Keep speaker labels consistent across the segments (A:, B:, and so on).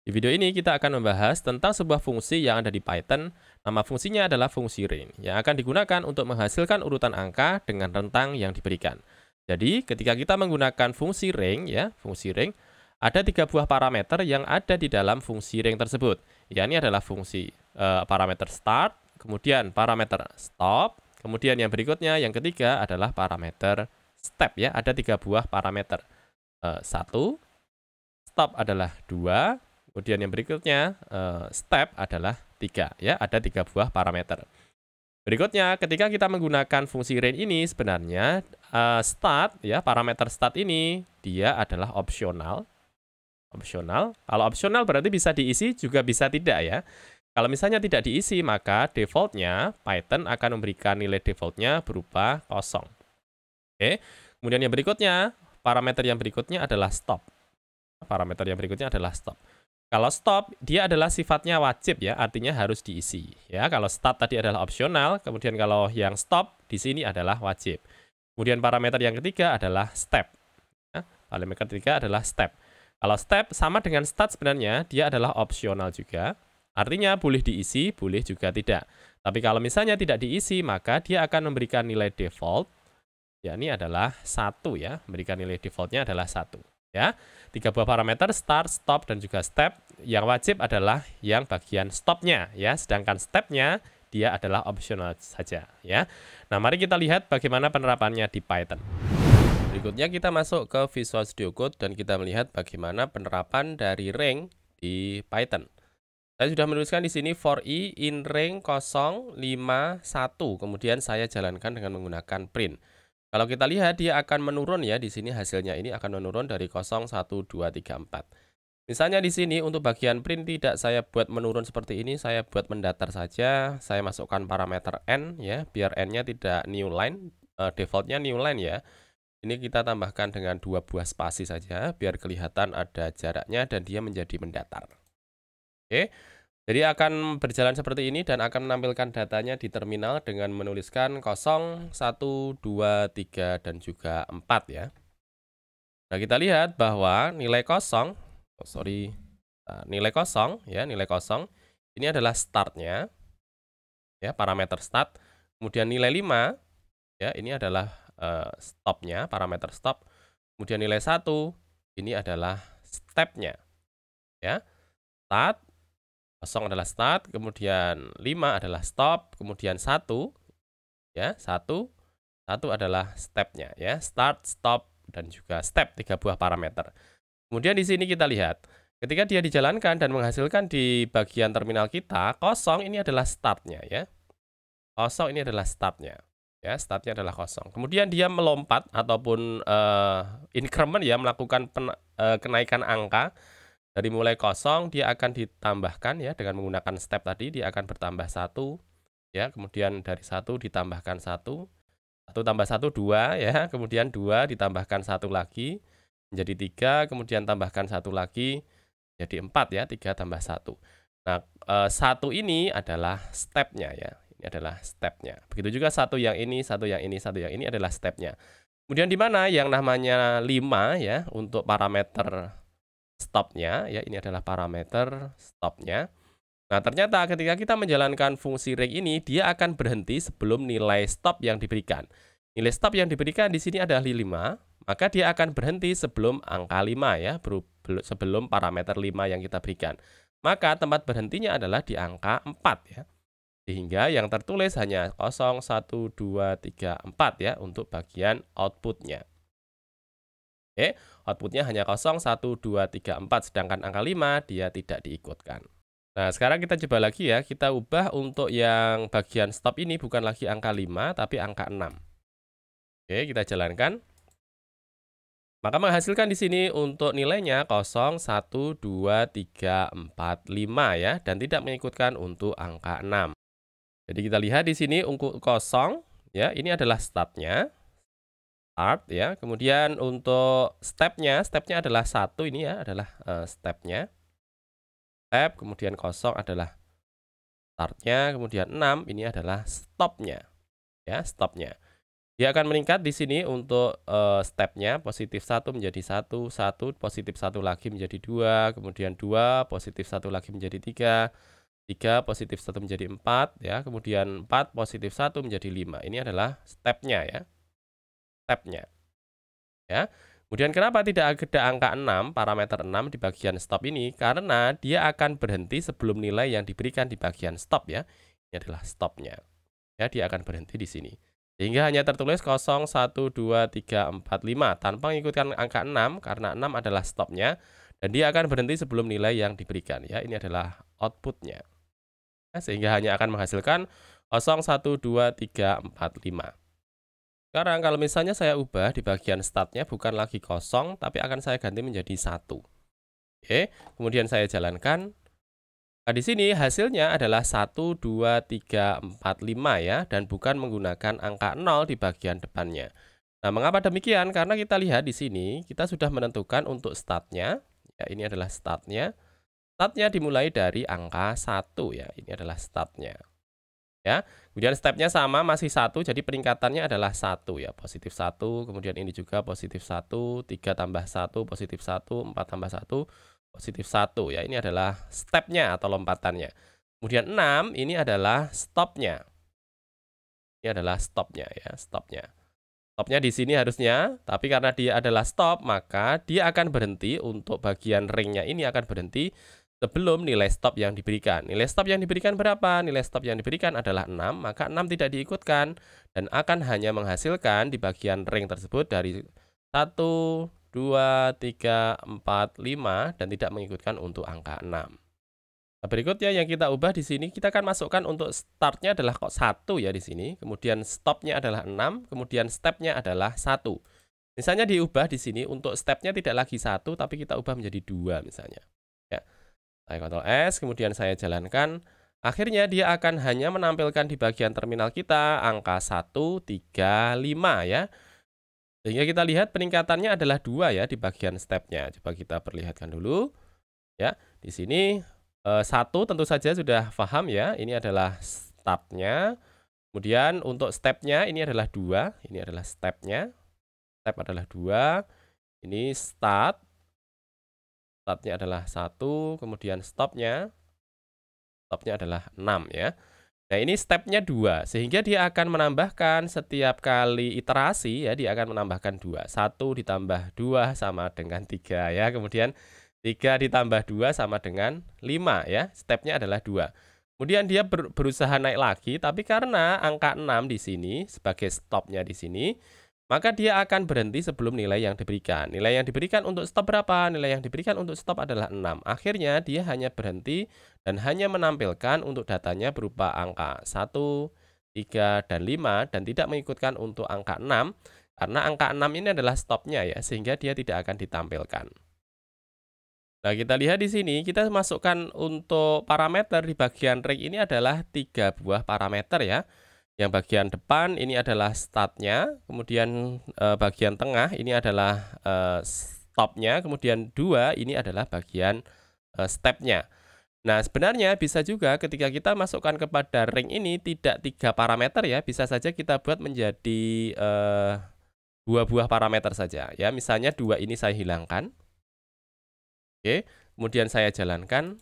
A: Di video ini kita akan membahas tentang sebuah fungsi yang ada di Python. Nama fungsinya adalah fungsi range yang akan digunakan untuk menghasilkan urutan angka dengan rentang yang diberikan. Jadi, ketika kita menggunakan fungsi range, ada tiga buah parameter yang ada di dalam fungsi range tersebut. Ini adalah fungsi parameter start, kemudian parameter stop, kemudian yang berikutnya, yang ketiga adalah parameter step. Ada tiga buah parameter. Satu, stop adalah 2. Kemudian yang berikutnya, step adalah 3. Ada 3 buah parameter. Berikutnya, ketika kita menggunakan fungsi range ini, sebenarnya start, parameter start ini, dia adalah opsional. Kalau opsional berarti bisa diisi, juga bisa tidak ya. Kalau misalnya tidak diisi, maka defaultnya, Python akan memberikan nilai defaultnya berupa kosong. Oke. Kemudian yang berikutnya, parameter yang berikutnya adalah stop. Parameter yang berikutnya adalah stop. Kalau stop, dia adalah sifatnya wajib artinya harus diisi. Kalau start tadi adalah opsional, kemudian kalau yang stop di sini adalah wajib. Kemudian parameter yang ketiga adalah step. Parameter ketiga adalah step. Kalau step sama dengan start sebenarnya, dia adalah opsional juga. Artinya boleh diisi, boleh juga tidak. Tapi kalau misalnya tidak diisi, maka dia akan memberikan nilai default. Ini adalah 1 memberikan nilai defaultnya adalah 1. 3 buah parameter start, stop, dan juga step. Yang wajib adalah yang bagian stopnya sedangkan stepnya dia adalah opsional saja Nah, mari kita lihat bagaimana penerapannya di Python. Berikutnya kita masuk ke Visual Studio Code dan kita melihat bagaimana penerapan dari range di Python. Saya sudah menuliskan di sini for i in range 0, 5, 1. Kemudian saya jalankan dengan menggunakan print. Kalau kita lihat dia akan menurun di sini hasilnya ini akan menurun dari 0, 1, 2, 3, 4. Misalnya di sini untuk bagian print tidak saya buat menurun seperti ini, saya buat mendatar saja. Saya masukkan parameter n biar n-nya tidak new line, defaultnya new line Ini kita tambahkan dengan 2 buah spasi saja biar kelihatan ada jaraknya dan dia menjadi mendatar. Oke. Jadi akan berjalan seperti ini dan akan menampilkan datanya di terminal dengan menuliskan 0, 1, 2, 3, dan juga 4 Nah, kita lihat bahwa nilai 0, nilai 0 nilai 0 ini adalah startnya parameter start. Kemudian nilai 5 ini adalah stopnya, parameter stop. Kemudian nilai 1 ini adalah stepnya start. 0 adalah start, kemudian 5 adalah stop, kemudian 1 adalah stepnya start, stop, dan juga step, 3 buah parameter. Kemudian di sini kita lihat, ketika dia dijalankan dan menghasilkan di bagian terminal kita, 0 ini adalah startnya 0 ini adalah startnya startnya adalah 0. Kemudian dia melompat ataupun increment melakukan kenaikan angka. Dari mulai 0, dia akan ditambahkan dengan menggunakan step tadi, dia akan bertambah 1, kemudian dari 1 ditambahkan 1, 1 tambah 1, 2, kemudian 2 ditambahkan 1 lagi, menjadi 3, kemudian tambahkan 1 lagi, jadi 4 3 tambah 1. Nah, 1 ini adalah stepnya ini adalah stepnya. Begitu juga 1 yang ini, 1 yang ini, 1 yang ini adalah stepnya. Kemudian di mana yang namanya 5 untuk parameter stopnya ini adalah parameter stopnya. Nah, ternyata ketika kita menjalankan fungsi range ini, dia akan berhenti sebelum nilai stop yang diberikan. Nilai stop yang diberikan di sini adalah 5, maka dia akan berhenti sebelum angka 5 sebelum parameter 5 yang kita berikan. Maka tempat berhentinya adalah di angka 4 Sehingga yang tertulis hanya 0, 1, 2, 3, 4 untuk bagian outputnya. Outputnya hanya 0, 1, 2, 3, 4, sedangkan angka 5 dia tidak diikutkan. Nah, sekarang kita coba lagi kita ubah untuk yang bagian stop ini bukan lagi angka 5, tapi angka 6. Kita jalankan. Maka menghasilkan di sini untuk nilainya 0, 1, 2, 3, 4, 5 dan tidak mengikutkan untuk angka 6. Jadi kita lihat di sini untuk 0, ini adalah startnya. Start kemudian untuk stepnya adalah 1 ini adalah stepnya. Step, kemudian 0 adalah startnya, kemudian 6 ini adalah stopnya stopnya. Dia akan meningkat di sini untuk stepnya positif satu menjadi satu, satu positif satu lagi menjadi 2, kemudian 2 positif satu lagi menjadi 3, 3 positif satu menjadi 4 ya, kemudian 4 positif satu menjadi 5. Ini adalah stepnya ya, stepnya ya. Kemudian kenapa tidak ada angka 6, parameter 6 di bagian stop ini? Karena dia akan berhenti sebelum nilai yang diberikan di bagian stop ya. Ini adalah stopnya. Ya, dia akan berhenti di sini. Sehingga hanya tertulis 0, 1, 2, 3, 4, 5 tanpa mengikutkan angka 6 karena 6 adalah stopnya dan dia akan berhenti sebelum nilai yang diberikan ya. Ini adalah outputnya. Nah, sehingga hanya akan menghasilkan 0, 1, 2, 3, 4, 5. Sekarang kalau misalnya saya ubah di bagian startnya bukan lagi 0 tapi akan saya ganti menjadi 1. Oke, kemudian saya jalankan. Nah, di sini hasilnya adalah 1, 2, 3, 4, 5 ya, dan bukan menggunakan angka 0 di bagian depannya. Nah, mengapa demikian? Karena kita lihat di sini, kita sudah menentukan untuk startnya. Ya, ini adalah startnya. Startnya dimulai dari angka 1 ya, ini adalah startnya. Ya, kemudian stepnya sama, masih 1, jadi peningkatannya adalah 1 ya, positif 1, kemudian ini juga positif 1, 3 tambah 1, positif 1, 4 tambah 1, positif 1 ya, ini adalah stepnya atau lompatannya. Kemudian 6, ini adalah stopnya. Ini adalah stopnya ya, stopnya. Stopnya di sini harusnya, tapi karena dia adalah stop, maka dia akan berhenti untuk bagian ringnya ini akan berhenti sebelum nilai stop yang diberikan. Nilai stop yang diberikan berapa? Nilai stop yang diberikan adalah 6, maka 6 tidak diikutkan dan akan hanya menghasilkan di bagian ring tersebut dari 1, 2, 3, 4, 5 dan tidak mengikutkan untuk angka 6. Nah, berikutnya yang kita ubah di sini, kita akan masukkan untuk startnya adalah kok 1 ya di sini, kemudian stopnya adalah 6, kemudian stepnya adalah 1. Misalnya diubah di sini untuk stepnya tidak lagi 1, tapi kita ubah menjadi 2 misalnya. Ya. Saya Ctrl S, kemudian saya jalankan. Akhirnya dia akan hanya menampilkan di bagian terminal kita angka 1, 3, 5 ya. Sehingga kita lihat peningkatannya adalah 2 ya di bagian stepnya. Coba kita perlihatkan dulu. Ya, di sini 1 tentu saja sudah paham ya. Ini adalah startnya. Kemudian untuk stepnya ini adalah 2. Ini adalah stepnya. Step adalah 2. Ini start. Startnya adalah 1, kemudian stopnya adalah 6 ya. Nah, ini stepnya 2, sehingga dia akan menambahkan setiap kali iterasi ya, dia akan menambahkan 2. 1 ditambah 2 sama dengan 3 ya, kemudian 3 ditambah 2 sama dengan 5 ya, stepnya adalah 2. Kemudian dia berusaha naik lagi, tapi karena angka 6 di sini sebagai stopnya di sini, maka dia akan berhenti sebelum nilai yang diberikan. Nilai yang diberikan untuk stop berapa? Nilai yang diberikan untuk stop adalah 6. Akhirnya dia hanya berhenti dan hanya menampilkan untuk datanya berupa angka 1, 3, dan 5 dan tidak mengikutkan untuk angka 6 karena angka 6 ini adalah stopnya ya, sehingga dia tidak akan ditampilkan. Nah, kita lihat di sini, kita masukkan untuk parameter di bagian ring ini adalah 3 buah parameter ya. Yang bagian depan ini adalah startnya, kemudian bagian tengah ini adalah stopnya, kemudian 2 ini adalah bagian stepnya. Nah, sebenarnya bisa juga ketika kita masukkan kepada ring ini tidak 3 parameter ya, bisa saja kita buat menjadi 2 buah parameter saja ya. Misalnya 2 ini saya hilangkan. Oke, kemudian saya jalankan.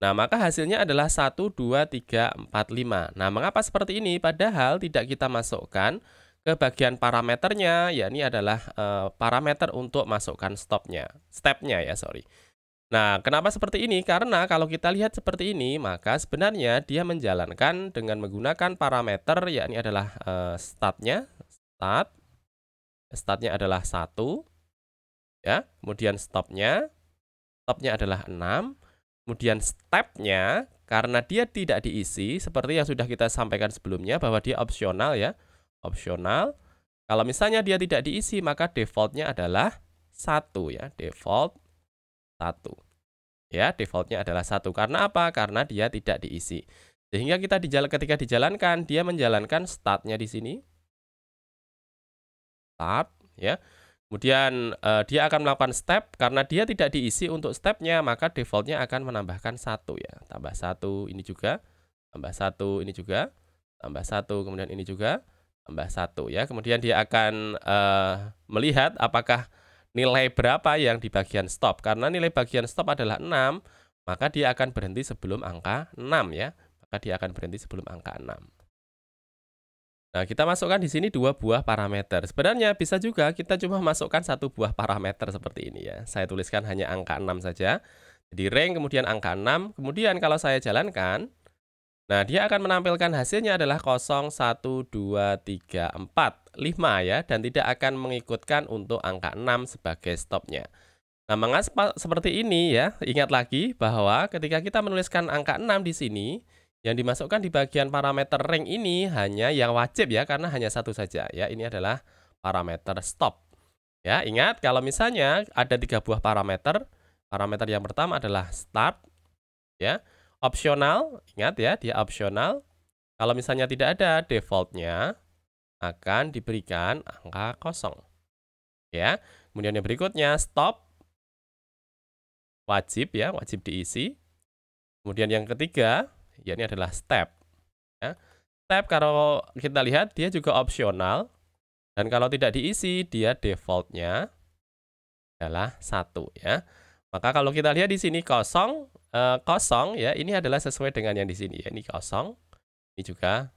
A: Nah, maka hasilnya adalah 1, 2, 3, 4, 5. Nah, mengapa seperti ini? Padahal tidak kita masukkan ke bagian parameternya, yakni adalah parameter untuk masukkan stepnya ya, sorry. Nah, kenapa seperti ini? Karena kalau kita lihat seperti ini, maka sebenarnya dia menjalankan dengan menggunakan parameter, yakni adalah startnya adalah 1, ya, kemudian stopnya adalah 6, kemudian stepnya karena dia tidak diisi seperti yang sudah kita sampaikan sebelumnya bahwa dia opsional ya, opsional. Kalau misalnya dia tidak diisi maka defaultnya adalah 1 ya, default 1. Ya, defaultnya adalah 1. Karena apa? Karena dia tidak diisi. Sehingga ketika dijalankan dia menjalankan startnya di sini. Start ya. Kemudian dia akan melakukan step, karena dia tidak diisi untuk stepnya, maka defaultnya akan menambahkan 1 ya. Tambah 1, ini juga, tambah 1, ini juga, tambah 1, kemudian ini juga, tambah 1 ya. Kemudian dia akan melihat apakah nilai berapa yang di bagian stop. Karena nilai bagian stop adalah 6, maka dia akan berhenti sebelum angka 6 ya. Maka dia akan berhenti sebelum angka 6. Nah, kita masukkan di sini 2 buah parameter. Sebenarnya bisa juga kita cuma masukkan 1 buah parameter seperti ini ya. Saya tuliskan hanya angka 6 saja. Jadi rank kemudian angka 6. Kemudian kalau saya jalankan, nah dia akan menampilkan hasilnya adalah 0, 1, 2, 3, 4, 5 ya. Dan tidak akan mengikutkan untuk angka 6 sebagai stopnya. Nah, mengapa seperti ini ya? Ingat lagi bahwa ketika kita menuliskan angka 6 di sini, yang dimasukkan di bagian parameter rank ini hanya yang wajib ya, karena hanya satu saja ya. Ini adalah parameter stop. Ya, ingat kalau misalnya ada 3 buah parameter. Parameter yang pertama adalah start ya. Opsional, ingat ya, dia opsional. Kalau misalnya tidak ada defaultnya akan diberikan angka 0. Ya. Kemudian yang berikutnya stop wajib ya, wajib diisi. Kemudian yang ketiga, ya ini adalah step. Ya. Step kalau kita lihat dia juga opsional. Dan kalau tidak diisi, dia defaultnya adalah 1 ya. Maka kalau kita lihat di sini kosong ya, ini adalah sesuai dengan yang di sini ya. Ini kosong, ini juga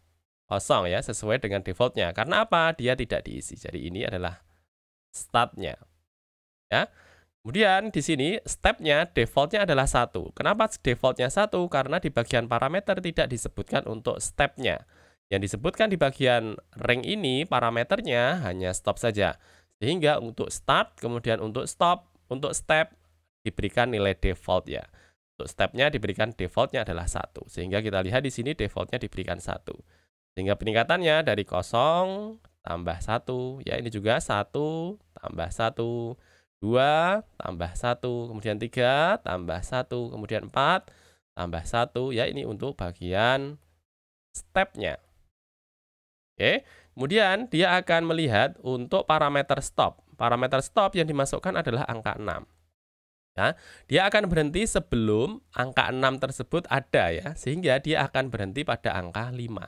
A: kosong ya, sesuai dengan defaultnya. Karena apa? Dia tidak diisi. Jadi ini adalah startnya. Ya. Kemudian di sini stepnya defaultnya adalah 1. Kenapa defaultnya 1? Karena di bagian parameter tidak disebutkan untuk stepnya. Yang disebutkan di bagian rank ini parameternya hanya stop saja. Sehingga untuk start, kemudian untuk stop, untuk step diberikan nilai default ya. Untuk stepnya diberikan defaultnya adalah 1. Sehingga kita lihat di sini defaultnya diberikan 1. Sehingga peningkatannya dari 0 tambah 1. Ya ini juga 1 tambah 1. 2 tambah 1, kemudian 3 tambah 1, kemudian 4 tambah 1, ya ini untuk bagian stepnya. Oke, kemudian dia akan melihat untuk parameter stop. Parameter stop yang dimasukkan adalah angka 6. Ya, dia akan berhenti sebelum angka 6 tersebut ada ya, sehingga dia akan berhenti pada angka 5.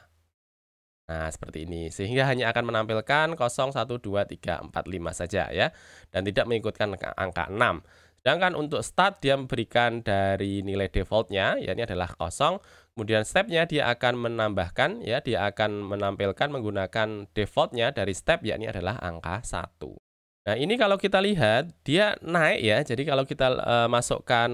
A: Nah, seperti ini. Sehingga hanya akan menampilkan 0, 1, 2, 3, 4, 5 saja ya. Dan tidak mengikutkan angka 6. Sedangkan untuk start dia memberikan dari nilai defaultnya, ya ini adalah 0. Kemudian stepnya dia akan menambahkan, ya dia akan menampilkan menggunakan defaultnya dari step, yakni adalah angka 1. Nah, ini kalau kita lihat, dia naik ya. Jadi kalau kita masukkan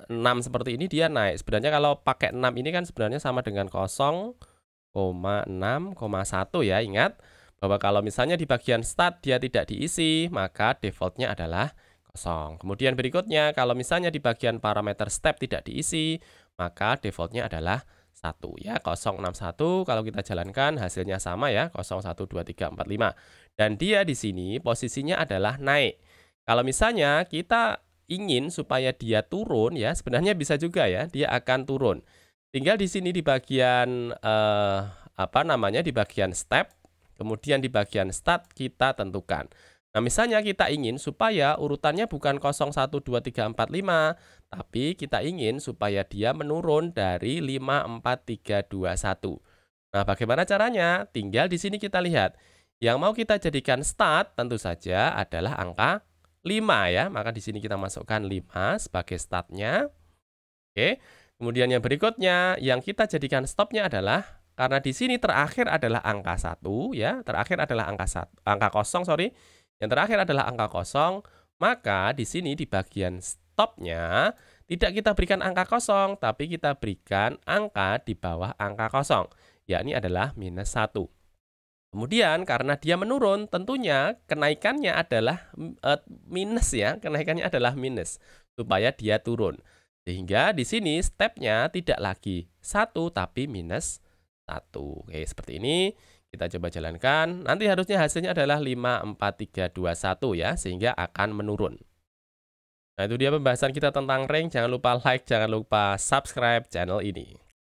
A: 6 seperti ini, dia naik. Sebenarnya kalau pakai 6 ini kan sebenarnya sama dengan 0,6,1 ya. Ingat bahwa kalau misalnya di bagian start dia tidak diisi, maka defaultnya adalah 0. Kemudian berikutnya, kalau misalnya di bagian parameter step tidak diisi, maka defaultnya adalah 1 ya. 061 kalau kita jalankan hasilnya sama ya, 0, 1, 2, 3, 4, 5. Dan dia di sini posisinya adalah naik. Kalau misalnya kita ingin supaya dia turun ya, sebenarnya bisa juga ya, dia akan turun. Tinggal di sini di bagian di bagian step, kemudian di bagian start kita tentukan. Nah, misalnya kita ingin supaya urutannya bukan 0, 1, 2, 3, 4, 5, tapi kita ingin supaya dia menurun dari 5, 4, 3, 2, 1. Nah, bagaimana caranya? Tinggal di sini kita lihat. Yang mau kita jadikan start tentu saja adalah angka 5 ya. Maka di sini kita masukkan 5 sebagai startnya. Oke. Kemudian yang berikutnya, yang kita jadikan stopnya adalah, karena di sini terakhir adalah angka 1, ya, terakhir adalah angka 0, sorry. Yang terakhir adalah angka 0, maka di sini di bagian stopnya, tidak kita berikan angka 0, tapi kita berikan angka di bawah angka 0, yakni adalah -1. Kemudian karena dia menurun, tentunya kenaikannya adalah minus ya, kenaikannya adalah minus, supaya dia turun. Sehingga di sini stepnya tidak lagi 1 tapi -1. Oke, seperti ini. Kita coba jalankan. Nanti harusnya hasilnya adalah 5, 4, 3, 2, 1 ya, sehingga akan menurun. Nah, itu dia pembahasan kita tentang rank. Jangan lupa like, jangan lupa subscribe channel ini.